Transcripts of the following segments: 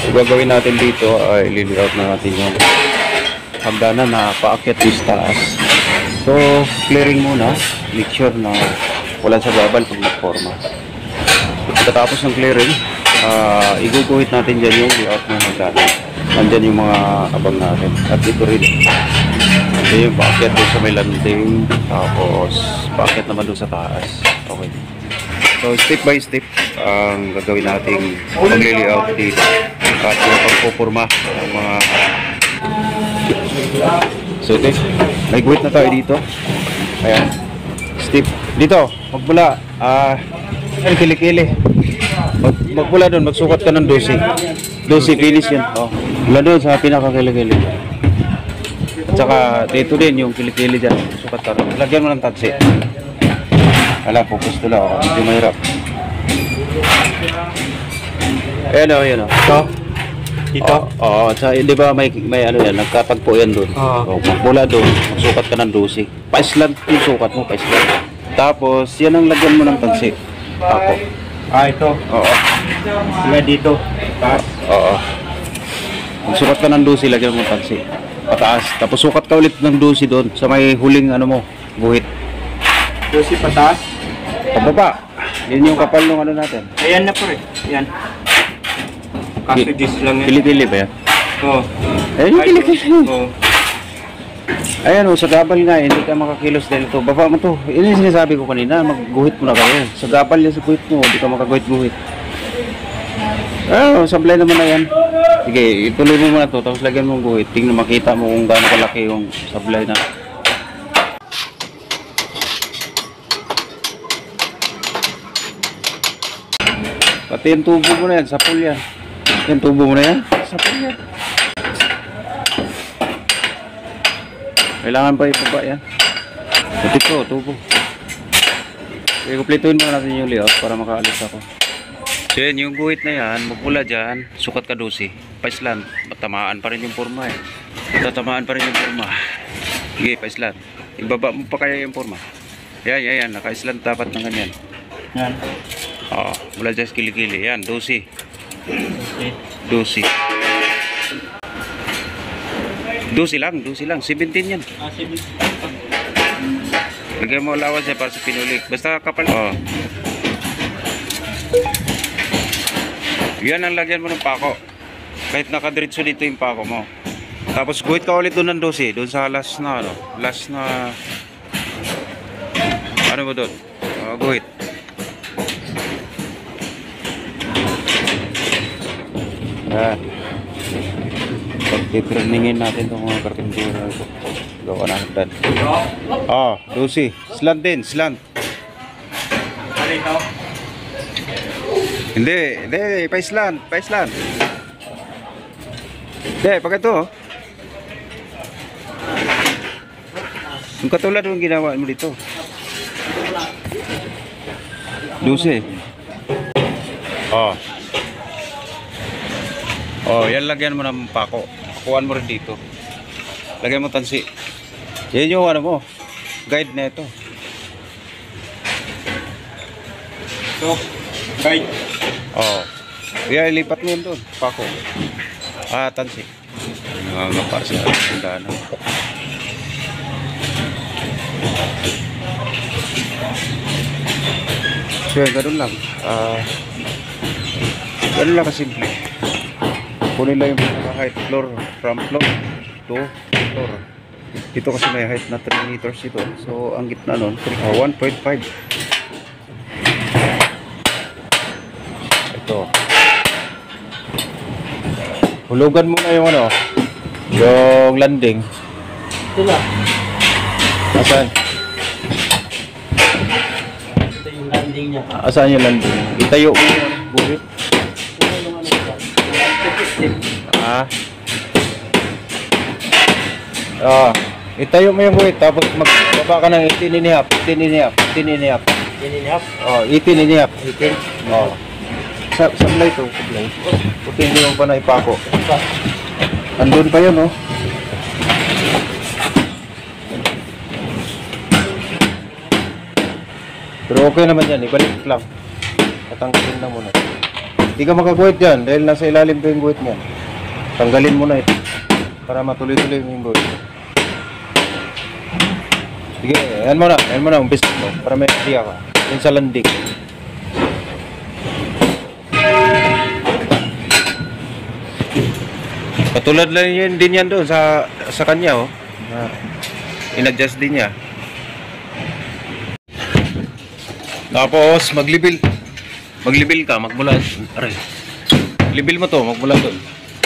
So, gagawin natin dito ay i-layout na natin yung hagdanan na paakyat yung taas. So, clearing muna. Make sure na walang sagabal pag nagforma. Pagkatapos ng clearing, iguguhit natin dyan yung layout ng hagdanan. Nandyan yung mga abang natin. At ito rin. Ito yung paakyat doon sa may landing. Tapos, paakyat naman doon sa taas. Okay. So, step by step, ang gagawin nating pag-layout dito. At yung pagpupurma ng mga... So, okay. May guhit na tayo dito. Ayan. Step. Dito, magmula. Kili-kili. Magmula doon, magsukat ka ng 12. 12, finish yun. Oh. Mula doon sa pinaka-kili-kili. At saka, dito din yung kili-kili dyan. Sukat ka doon. Lagyan mo ng tansi. Ala, focus to lang. Hindi mahirap. Ayan o, ayan o. Ito? Dito? Oo, di ba may ano yan, nagkatagpo yan doon. So, magmula doon, magsukat ka ng 12. Pa-island yung sukat mo, pa-island. Tapos, yan ang lagyan mo ng tansi. Ako. Ito? Oo. Sila dito. Taas? Oo. Magsukat ka ng 12, lagyan mo ng tansi. Pataas. Tapos sukat ka ulit ng 12 doon sa may huling ano mo, guhit. 12 pataas? Pababa. Yan yung kapal ng ano natin. Ayan na po eh. Ayan. Kaso dis lang yan. Kili-kili ba yan? Oo. Ayan yung kili-kili. Oo. Ayan o, sa gabal nga, hindi ka makakilos dahil ito. Baba mo to. Yun yung sinasabi ko kanina, magguhit mo na kayo. Sa gabal yan sa guhit mo, hindi ka makaguhit-guhit. Sablay naman na yan. Sige, ituloy mo muna to, tapos lagyan mo ng guhit. Tingnan makita mo kung gaano kalaki yung sablay na. Pati yung tubo mo na yan, sapul yan. Yung tubo mo na yan, sapul yan. Kailangan pa ibaba yan. Pati ko, tubo. Okay, kumpletuhin muna natin yung layout para makaalis ako. So yan, yung guhit na yan, magmula dyan, sukat ka 12. Pa-island, tamaan pa rin yung forma eh. Tatamaan pa rin yung forma. Sige, pa-island. Ibaba mo pa kaya yung forma. Yan, naka-island dapat ng ganyan. Yan. Oo, mula dyan sa kilikili. Yan, 12. 12. 12 lang, 17 yan. 17. Lagyan mo alawas yan para sa pinulik. Basta kapal. Oo. Yan ang lagyan mo ng pako. Kahit nakadiretso dito yung pako mo. Tapos guhit ka ulit doon ng 12. Doon sa last na ano. Last na... Ano mo doon? Guhit. Yan. Pag-trainingin natin itong mga karpintero ito. Gawa na hagdan. 12. Slant din, slant. Ano ito? Hindi, pa-island. Hindi, pag ito. Yung katulad yung ginawa mo dito. 12. Yan lagyan mo ng pako. Pakuan mo rin dito. Lagyan mo tansi. Yan yung ano mo. Guide na ito. Ito. Guide. Kaya ilipat mo yun doon. Pako. Tansi. Nangangapa sa tindahan. So ganun lang. Ganun lang kasimple. Kunin lang yung height floor from floor to floor. Dito kasi may height na 3 meters ito. So ang gitna nun 1.5. Ito. Hulugan muna yung ano, yung landing. Ito lang. Asan? Ito yung landing niya. Asan yung landing? Itayo mo yung guhit. Itayo mo yung guhit tapos magbaba ka ng 18.5. 18.5. 18. Sablay to, sablay. Puti hindi mo pa na ipako. Andun pa yun, Pero okay naman yan, ibalik lang. Tatanggalin na muna. Hindi ka makaguhit dyan dahil nasa ilalim ko yung guhit niyan. Tanggalin mo na ito para matuloy-tuloy yung guhit. Sige, yan mo na, umpisa mo para may idea ka. Yan sa landing. Katulad lang yun din yan doon sa kanya, oh. In-adjust din niya. Tapos maglibil ka, magmula aray. Libil mo to, magmula doon.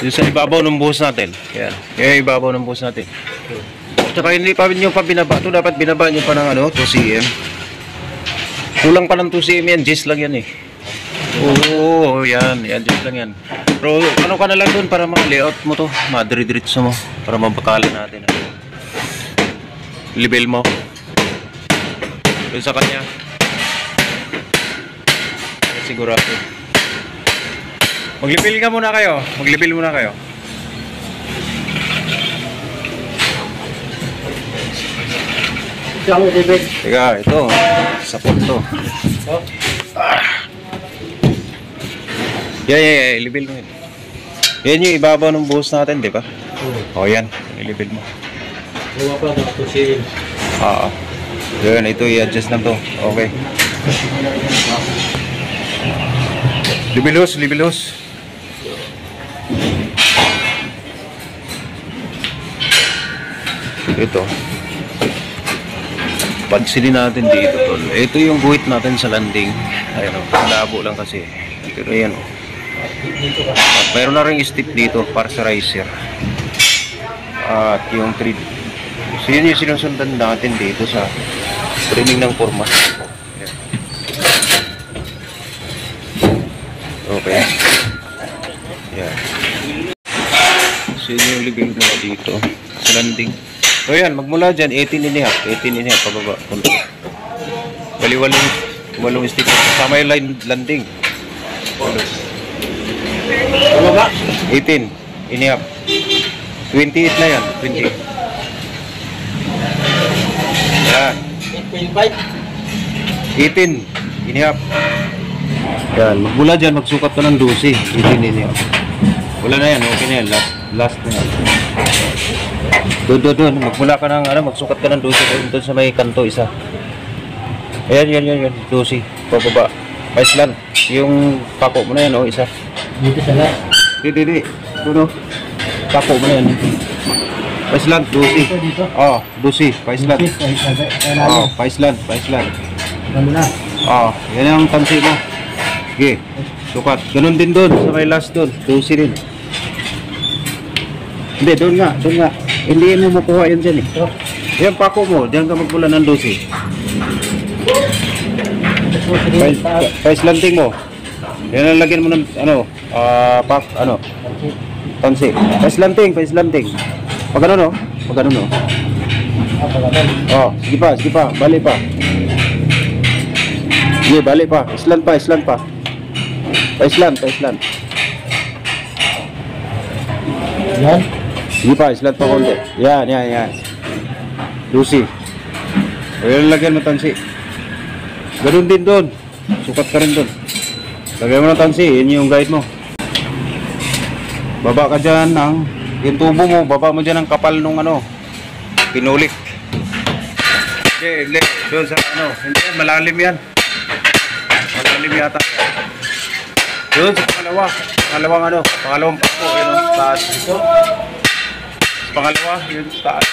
Yung sa ibabaw ng buhos natin. Yan. Yung ibabaw ng buhos natin. Tsaka hindi pa nyo pa binaba. Ito dapat binaba nyo pa ng 2 cm. Kulang pa ng 2 cm yan. Gis lang yan eh. Oo, yan. Gis lang yan. Pero ano ka na lang doon para ma-layout mo to. Madiri-diritso mo. Para mabakalan natin. Libil mo. Doon sa kanya. Sigurado. Maglibil ka muna kayo. Maglibil muna kayo. Teka, ito. Sapot to. Yeah. Ilibil mo yun. Yan yung ibabaw ng buhos natin, di ba? O, yan. Ilibil mo. Oo. Yan, ito i-adjust lang to. Okay. Libilos. Ito. Pansinin natin dito, tol. Ito yung guhit natin sa landing. Ayun, labo lang kasi. Pero yan, at mayroon na rin step dito para sa riser. At yung thread. So yun yung sinusundan natin dito sa trimming ng forma. Ayan. Okay. Yan. So yun yung libing mo dito sa landing. So yan, magmula dyan 18.5 pababa. Bali walong stick sa may line landing. 18.5 28 na yan. 20. Yan 18.5. Yan, magmula dyan magsukat ka ng 12. 18.5. Wala na yan, okay na yan. Last na yan. Doon. Magmula ka ng magsukat ka ng 12 doon sa may kanto isa. Ayan. 12. Pababa. Paislan. Yung pako mo na yan, isa. Dito sa lahat. Di. Doon, pako mo na yan. Paislan, 12. Dito. Oh, 12. Paislan. Oh, paislan. Ano na? Oh, yan ang tansi mo. Sige. Sukat. Ganun din doon sa may last doon. 12 din. Hindi, doon nga. Hindi mo makuha yan dyan eh. Yan pako mo, dyan ka magmula ng 12. Paislanting mo. Yan ang lagyan mo ng tansi. Paislanting. Pag ano no? Oh, sige pa, bali pa. Sige, bali pa. Islan pa. Paislan. Yan. Sige pa, islat pa konti. Yan. Lucy. Ayan, lagyan mo tansi. Ganun din doon. Sukat ka rin doon. Lagyan mo ng tansi. Yan yung guide mo. Baba ka dyan ng yung tubo mo. Baba mo dyan ng kapal nung pinulik. Hindi. Doon sa Hindi, malalim yan. Malalim yata. Doon sa pangalawang pako. Yun ang taas. Pangalawa, yun taas.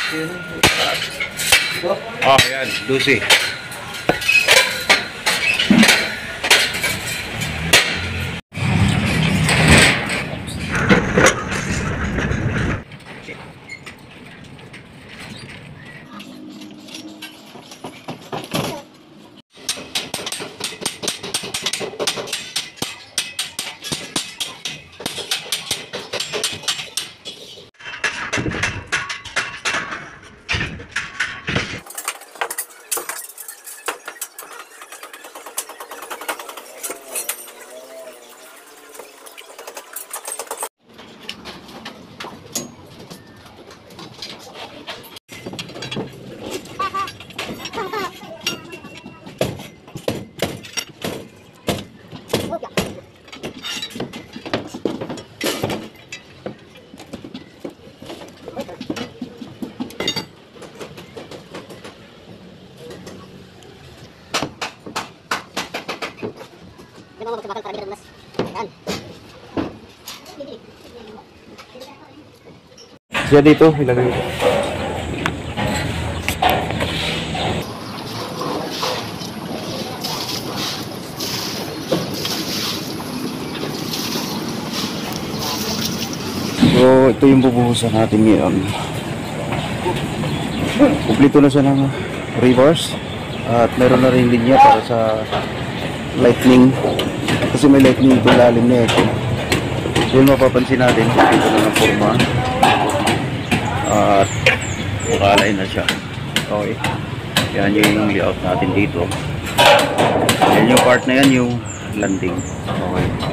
Oh, yan. Lucy. Siya dito, ilagay ito. So, ito yung bubuhusan natin ngayon. Kumplito na siya ng reverse. At meron na rin linya para sa lightning. Kasi may lightning ito lalim na ito. So, yun mapapansin natin. Kumplito na ng forma. At makalay na siya. Okay. Yan yung layout natin dito. Yan yung part na yan, yung landing. Okay.